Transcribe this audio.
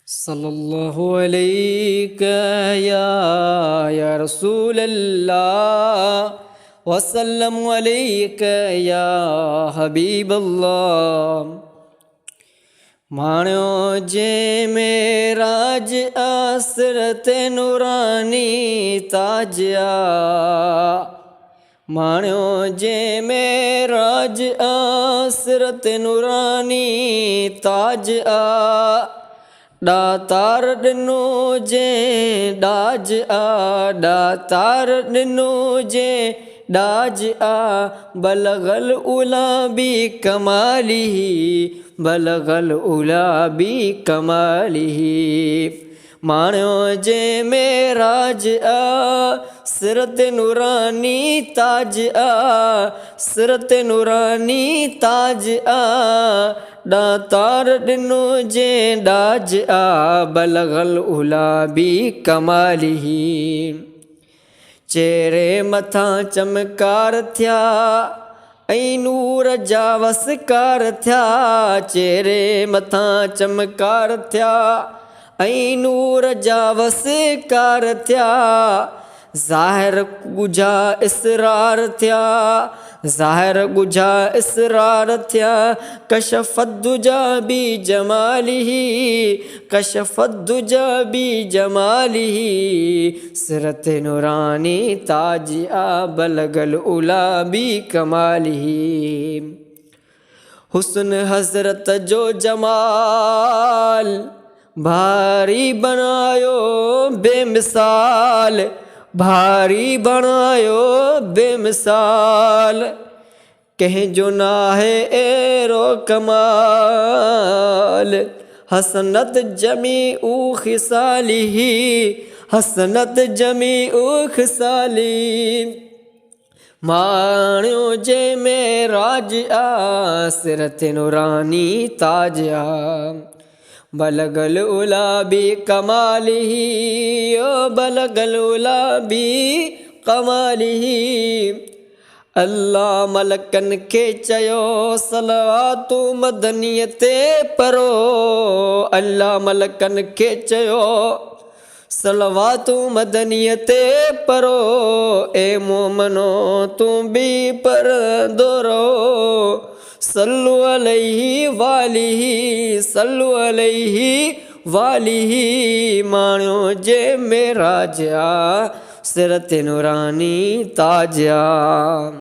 सल्लल्लाहु अलैका या रसूल अल्लाह वसल्लम अलैका या हबीब अल्लाह। माण्यो जे मेराज आसरत नूरानी ताजिया, माण्यो जे मेराज आसरत नूरानी ताज आ। दातार ॾिनो जे ॾाज आ, दातार ॾिनो जे ॾाज आ। बलगल उला बि कमालिही, बलगल उला बि कमालिही। माण्यो जे मेराज आ सिरत नूरानी ताज आ, सिरत नूरानी ताज आ। दातार ॾिनो जे ॾाज आ, बलगल उला बि कमालिही। चेहरे मथां चमकार थिया ऐं नूर जा वसकार थिया, चेहरे मथां चमकार थिया ऐं नूर जा वसकार थिया। ज़ाहिर गुझा इसरार थिया, ज़ाहिर गुझा इसरार थिया। कशफ़त दुजा बि जमालिही, कशफ़त दुजा बि जमालिही। सिरत नूरानी ताज आ, बलगल उला बि कमालिही। हुस्न हज़रत जो जमाल भारी बनायो बेमिसाल, भारी बनायो बेमिसाल। कंहिंजो नाहे एरो कमाल। हसनत जमी उ ख़िसालिही, हसनत जमी उ ख़िसाली। माण्यो जे मेराज आ सिरत नूरानी ताज आ, बलगल उला बि कमालिही, ओ बलगल उला बि कमालिही। अल्लाह मलकन खे चयो सलवातु मदनीअ ते पढ़ो, अल्लाह मलकन खे चयो सलवातु मदनीअ ते पढ़ो। ए मोमनो तूं बि पढ़ंदो रहो, सल्लु अलैहि वालिही, सल्लु अलैहि वालिही। माण्यो जे मेराज आ सिरत नूरानी ताज आ।